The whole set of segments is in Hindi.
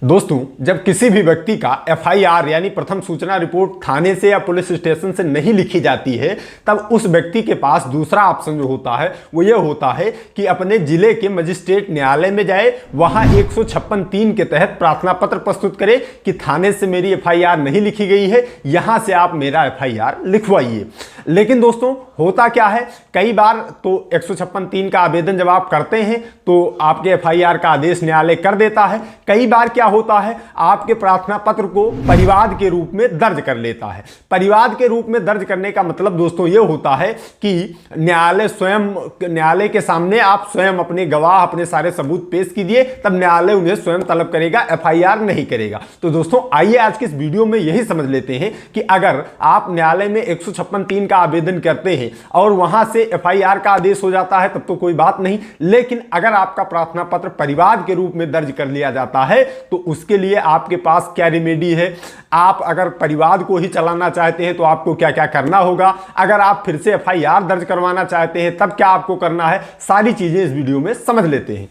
दोस्तों, जब किसी भी व्यक्ति का एफआईआर यानी प्रथम सूचना रिपोर्ट थाने से या पुलिस स्टेशन से नहीं लिखी जाती है, तब उस व्यक्ति के पास दूसरा ऑप्शन जो होता है वो ये होता है कि अपने जिले के मजिस्ट्रेट न्यायालय में जाए, वहां 156(3) के तहत प्रार्थना पत्र प्रस्तुत करे कि थाने से मेरी एफआईआर नहीं लिखी गई है, यहां से आप मेरा एफआईआर लिखवाइए। लेकिन दोस्तों, होता क्या है, कई बार तो 156(3) का आवेदन जब आप करते हैं तो आपके एफआईआर का आदेश न्यायालय कर देता है। कई बार क्या होता है, आपके प्रार्थना पत्र को परिवाद के रूप में दर्ज कर लेता है। परिवाद के रूप में दर्ज करने का मतलब दोस्तों ये होता है कि न्यायालय के सामने आप स्वयं अपने गवाह, अपने सारे सबूत पेश कीजिए, तब न्यायालय उन्हें स्वयं तलब करेगा, एफआईआर नहीं करेगा। तो दोस्तों, आइए आज की इस वीडियो में यही समझ लेते हैं कि अगर आप न्यायालय में 156(3) का आवेदन करते हैं और वहां से एफआईआर का आदेश हो जाता है तब तो कोई बात नहीं, लेकिन अगर आपका प्रार्थना पत्र परिवाद के रूप में दर्ज कर लिया जाता है तो उसके लिए आपके पास क्या रेमेडी है। आप अगर परिवाद को ही चलाना चाहते हैं तो आपको क्या क्या करना होगा, अगर आप फिर से एफआईआर दर्ज करवाना चाहते हैं तब क्या आपको करना है, सारी चीजें इस वीडियो में समझ लेते हैं।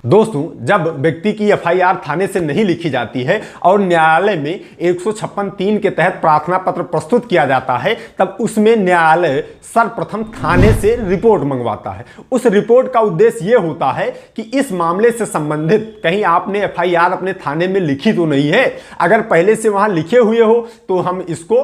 दोस्तों, जब व्यक्ति की एफआईआर थाने से नहीं लिखी जाती है और न्यायालय में 156(3) के तहत प्रार्थना पत्र प्रस्तुत किया जाता है, तब उसमें न्यायालय सर्वप्रथम थाने से रिपोर्ट मंगवाता है। उस रिपोर्ट का उद्देश्य यह होता है कि इस मामले से संबंधित कहीं आपने एफआईआर अपने थाने में लिखी तो नहीं है। अगर पहले से वहां लिखे हुए हो तो हम इसको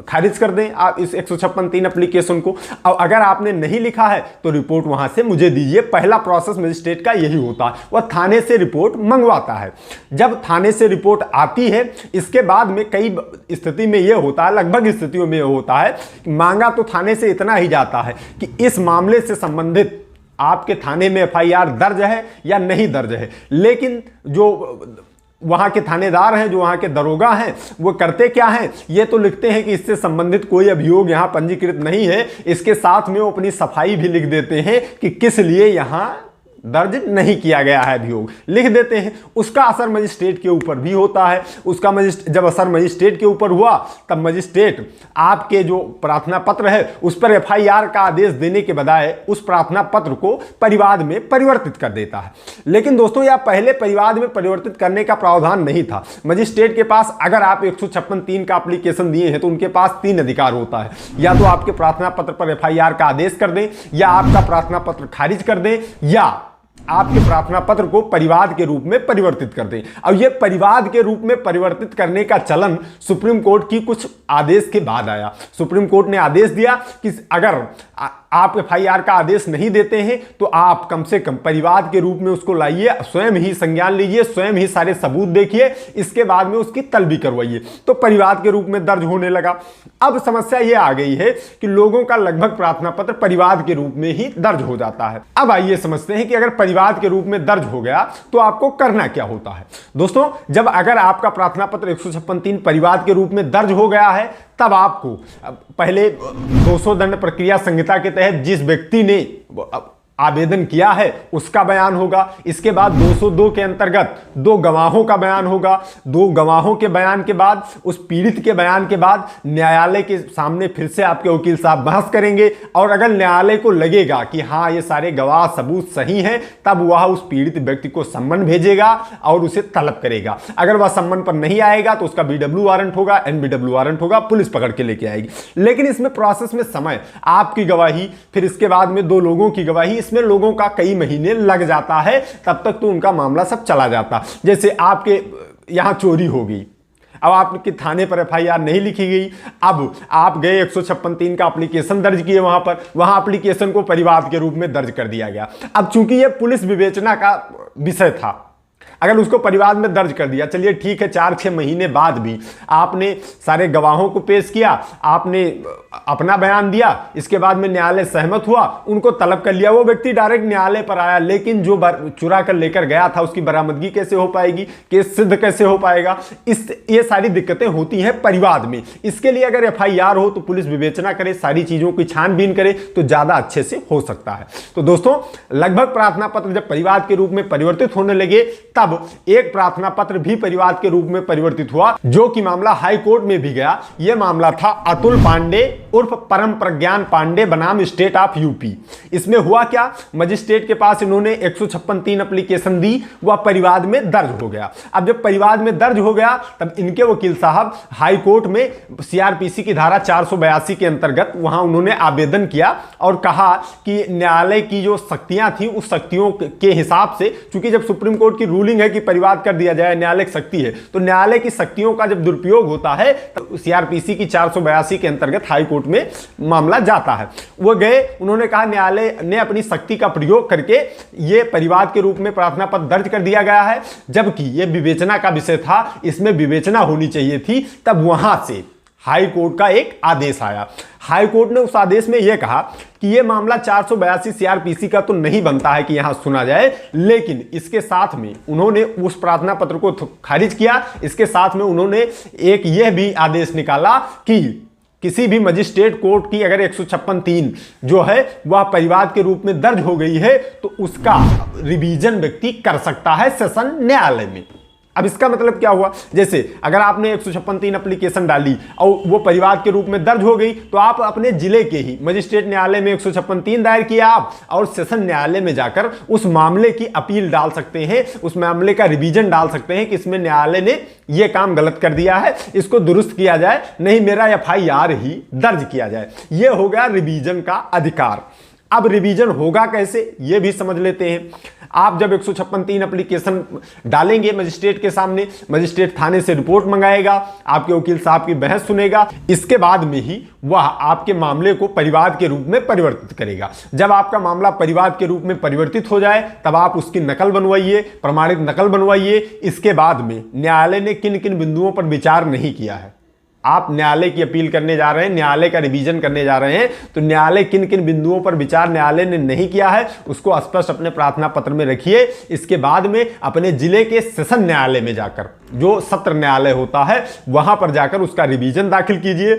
खारिज कर दें, आप इस 156(3) एप्लीकेशन को। और अगर आपने नहीं लिखा है तो रिपोर्ट वहां से मुझे दीजिए। पहला प्रोसेस मजिस्ट्रेट का यही होता है, वह थाने से रिपोर्ट मंगवाता है। जब थाने से रिपोर्ट आती है, इसके बाद में कई स्थिति में यह होता है, लगभग स्थितियों में यह होता है, मांगा तो थाने से इतना ही जाता है कि इस मामले से संबंधित आपके थाने में एफआईआर दर्ज है या नहीं दर्ज है। लेकिन जो वहां के थानेदार हैं, जो वहां के दरोगा हैं, वो करते क्या हैं, ये तो लिखते हैं कि इससे संबंधित कोई अभियोग यहां पंजीकृत नहीं है। इसके साथ में वो अपनी सफाई भी लिख देते हैं कि किस लिए यहां दर्ज नहीं किया गया है, अभियोग लिख देते हैं। उसका असर मजिस्ट्रेट के ऊपर भी होता है। उसका जब असर मजिस्ट्रेट के ऊपर हुआ तब मजिस्ट्रेट आपके जो प्रार्थना पत्र है उस पर एफआईआर का आदेश देने के बजाय उस प्रार्थना पत्र को परिवाद में परिवर्तित कर देता है। लेकिन दोस्तों, यह पहले परिवाद में परिवर्तित करने का प्रावधान नहीं था। मजिस्ट्रेट के पास अगर आप 156(3) का एप्लीकेशन दिए हैं तो उनके पास 3 अधिकार होता है, या तो आपके प्रार्थना पत्र पर एफआईआर का आदेश कर दें, या आपका प्रार्थना पत्र खारिज कर दें, या आपके प्रार्थना पत्र को परिवाद के रूप में परिवर्तित कर दें। अब यह परिवाद के रूप में परिवर्तित करने का चलन सुप्रीम कोर्ट की कुछ आदेश के बाद आया। सुप्रीम कोर्ट ने आदेश दिया कि अगर आप एफआईआर का आदेश नहीं देते हैं तो आप कम से कम परिवाद के रूप में उसको लाइए, स्वयं ही संज्ञान लीजिए, स्वयं ही सारे सबूत देखिए, इसके बाद में उसकी तलबी करवाइए। तो परिवाद के रूप में दर्ज होने लगा। अब समस्या यह आ गई है कि लोगों का लगभग प्रार्थना पत्र परिवाद के रूप में ही दर्ज हो जाता है। अब आइए समझते हैं कि अगर परिवाद के रूप में दर्ज हो गया तो आपको करना क्या होता है। दोस्तों, जब अगर आपका प्रार्थना पत्र 156(3) परिवाद के रूप में दर्ज हो गया है, तब आपको पहले 200 दंड प्रक्रिया संहिता के तहत जिस व्यक्ति ने आवेदन किया है उसका बयान होगा। इसके बाद 202 के अंतर्गत 2 गवाहों का बयान होगा। 2 गवाहों के बयान के बाद, उस पीड़ित के बयान के बाद न्यायालय के सामने फिर से आपके वकील साहब बहस करेंगे, और अगर न्यायालय को लगेगा कि हाँ ये सारे गवाह सबूत सही हैं, तब वह उस पीड़ित व्यक्ति को सम्मन भेजेगा और उसे तलब करेगा। अगर वह सम्मन पर नहीं आएगा तो उसका BW वारंट होगा, NBW वारंट होगा, पुलिस पकड़ के लेके आएगी। लेकिन इसमें प्रोसेस में समय, आपकी गवाही, फिर इसके बाद में 2 लोगों की गवाही, इसमें लोगों का कई महीने लग जाता है। तब तक तो उनका मामला सब चला जाता। जैसे आपके यहां चोरी हो गई, अब आपके थाने पर एफआईआर नहीं लिखी गई, अब आप गए 156(3) का एप्लीकेशन दर्ज किए, वहां एप्लीकेशन को परिवाद के रूप में दर्ज कर दिया गया। अब चूंकि यह पुलिस विवेचना का विषय था, अगर उसको परिवाद में दर्ज कर दिया, चलिए ठीक है, 4-6 महीने बाद भी आपने सारे गवाहों को पेश किया, आपने अपना बयान दिया, इसके बाद में न्यायालय सहमत हुआ, उनको तलब कर लिया, वो व्यक्ति डायरेक्ट न्यायालय पर आया, लेकिन जो चुरा कर लेकर गया था उसकी बरामदगी कैसे हो पाएगी, केस सिद्ध कैसे हो पाएगा, ये सारी दिक्कतें होती हैं परिवाद में। इसके लिए अगर एफआईआर हो तो पुलिस विवेचना करे, सारी चीजों की छानबीन करे तो ज्यादा अच्छे से हो सकता है। तो दोस्तों, लगभग प्रार्थना पत्र जब परिवाद के रूप में परिवर्तित होने लगे, तब अब एक प्रार्थना पत्र भी परिवाद के रूप में परिवर्तित हुआ, जो कि मामला हाई कोर्ट में भी गया। यह मामला था अतुल पांडे उर्फ परम प्रज्ञान पांडे बनाम स्टेट ऑफ यूपी। इसमें हुआ क्या, मजिस्ट्रेट के पास इन्होंने 156(3) एप्लीकेशन दी, वह परिवाद में दर्ज हो गया। अब जब परिवाद में दर्ज हो गया तब इनके वकील साहब हाई कोर्ट में सीआरपीसी की धारा 482 के अंतर्गत वहां उन्होंने आवेदन किया और कहा कि न्यायालय की जो शक्तियां थी उस शक्तियों के हिसाब से, चूंकि जब सुप्रीम कोर्ट की रूलिंग है कि परिवाद कर दिया जाए, न्यायालय की शक्ति है, तो न्यायालय की शक्तियों का जब दुरुपयोग होता है तो सीआरपीसी की 482 के अंतर्गत हाई कोर्ट में मामला जाता है। वो गए, उन्होंने कहा न्यायालय ने अपनी शक्ति का प्रयोग करके ये परिवाद के रूप में प्रार्थना पत्र दर्ज कर दिया गया है, जबकि ये विवेचना का विषय था, इसमें विवेचना होनी चाहिए थी। तब वहां से हाई कोर्ट का एक आदेश आया। हाई कोर्ट ने उस आदेश में यह कहा कि यह मामला 482 सीआरपीसी का तो नहीं बनता है कि यहां सुना जाए, लेकिन इसके साथ में उन्होंने उस प्रार्थना पत्र को खारिज किया। इसके साथ में उन्होंने एक यह भी आदेश निकाला कि किसी भी मजिस्ट्रेट कोर्ट की अगर 156(3) जो है वह परिवाद के रूप में दर्ज हो गई है तो उसका रिवीजन व्यक्ति कर सकता है सेशन न्यायालय में। अब इसका मतलब क्या हुआ, जैसे अगर आपने 156(3) एप्लीकेशन डाली और वो परिवाद के रूप में दर्ज हो गई तो आप अपने जिले के ही मजिस्ट्रेट न्यायालय में 156(3) दायर किया आप और सेशन न्यायालय में जाकर उस मामले की अपील डाल सकते हैं, उस मामले का रिवीजन डाल सकते हैं कि इसमें न्यायालय ने ये काम गलत कर दिया है, इसको दुरुस्त किया जाए, नहीं मेरा एफआईआर ही दर्ज किया जाए। ये हो गया रिवीजन का अधिकार। अब रिवीजन होगा कैसे ये भी समझ लेते हैं। आप जब 156(3) एप्लीकेशन डालेंगे मजिस्ट्रेट के सामने, मजिस्ट्रेट थाने से रिपोर्ट मंगाएगा, आपके वकील साहब की बहस सुनेगा, इसके बाद में ही वह आपके मामले को परिवाद के रूप में परिवर्तित करेगा। जब आपका मामला परिवाद के रूप में परिवर्तित हो जाए तब आप उसकी नकल बनवाइए, प्रमाणित नकल बनवाइए। इसके बाद में न्यायालय ने किन किन बिंदुओं पर विचार नहीं किया है, आप न्यायालय की अपील करने जा रहे हैं, न्यायालय का रिवीजन करने जा रहे हैं, तो न्यायालय किन किन बिंदुओं पर विचार न्यायालय ने नहीं किया है उसको स्पष्ट अपने प्रार्थना पत्र में रखिए। इसके बाद में अपने जिले के सेशन न्यायालय में जाकर, जो सत्र न्यायालय होता है, वहां पर जाकर उसका रिवीजन दाखिल कीजिए।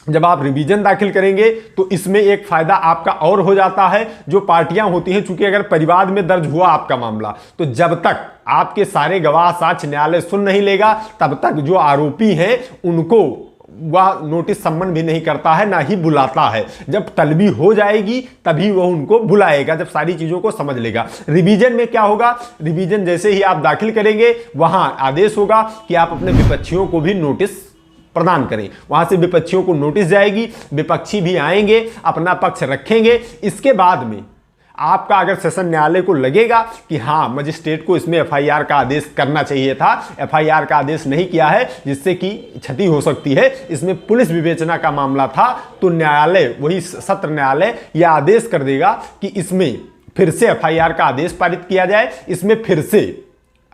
जब आप रिवीजन दाखिल करेंगे तो इसमें एक फायदा आपका और हो जाता है। जो पार्टियां होती हैं, चूंकि अगर परिवाद में दर्ज हुआ आपका मामला, तो जब तक आपके सारे गवाह साक्ष्य न्यायालय सुन नहीं लेगा तब तक जो आरोपी हैं उनको वह नोटिस सम्मन भी नहीं करता है, ना ही बुलाता है। जब तलबी हो जाएगी तभी वह उनको बुलाएगा, जब सारी चीजों को समझ लेगा। रिवीजन में क्या होगा, रिवीजन जैसे ही आप दाखिल करेंगे वहां आदेश होगा कि आप अपने विपक्षियों को भी नोटिस प्रदान करें। वहां से विपक्षियों को नोटिस जाएगी, विपक्षी भी आएंगे, अपना पक्ष रखेंगे। इसके बाद में आपका अगर सेशन न्यायालय को लगेगा कि हाँ मजिस्ट्रेट को इसमें एफआईआर का आदेश करना चाहिए था, एफआईआर का आदेश नहीं किया है जिससे कि क्षति हो सकती है, इसमें पुलिस विवेचना का मामला था, तो न्यायालय, वही सत्र न्यायालय यह आदेश कर देगा कि इसमें फिर से एफआईआर का आदेश पारित किया जाए। इसमें फिर से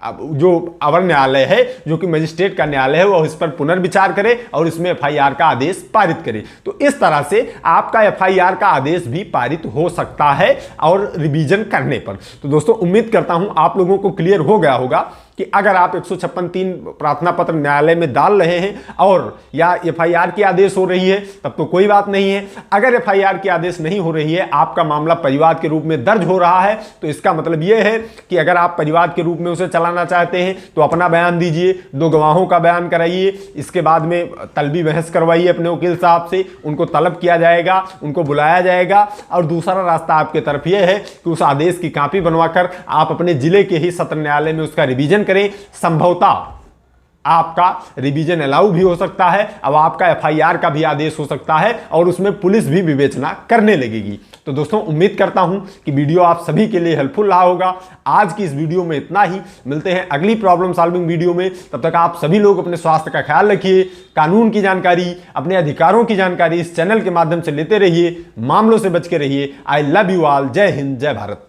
अब जो अवर न्यायालय है, जो कि मजिस्ट्रेट का न्यायालय है, वह इस पर पुनर्विचार करे और इसमें एफआईआर का आदेश पारित करे। तो इस तरह से आपका एफआईआर का आदेश भी पारित हो सकता है और रिवीजन करने पर। तो दोस्तों उम्मीद करता हूं आप लोगों को क्लियर हो गया होगा कि अगर आप 156(3) प्रार्थना पत्र न्यायालय में डाल रहे हैं और या एफआईआर की आदेश हो रही है तब तो कोई बात नहीं है। अगर एफआईआर की आदेश नहीं हो रही है, आपका मामला परिवाद के रूप में दर्ज हो रहा है, तो इसका मतलब यह है कि अगर आप परिवाद के रूप में उसे चलाना चाहते हैं तो अपना बयान दीजिए, 2 गवाहों का बयान कराइए, इसके बाद में तलबी बहस करवाइए अपने वकील साहब से, उनको तलब किया जाएगा, उनको बुलाया जाएगा। और दूसरा रास्ता आपके तरफ यह है कि उस आदेश की कॉपी बनवाकर आप अपने जिले के ही सत्र न्यायालय में उसका रिवीजन करें। संभवतः आपका रिवीजन अलाउ भी हो सकता है, अब आपका एफआईआर का भी आदेश हो सकता है और उसमें पुलिस भी विवेचना करने लगेगी। तो दोस्तों उम्मीद करता हूं कि वीडियो आप सभी के लिए हेल्पफुल रहा होगा। आज की इस वीडियो में इतना ही, मिलते हैं अगली प्रॉब्लम सॉल्विंग वीडियो में। तब तक आप सभी लोग अपने स्वास्थ्य का ख्याल रखिए, कानून की जानकारी, अपने अधिकारों की जानकारी इस चैनल के माध्यम से लेते रहिए, मामलों से बच के रहिए। I love you all. जय हिंद, जय भारत।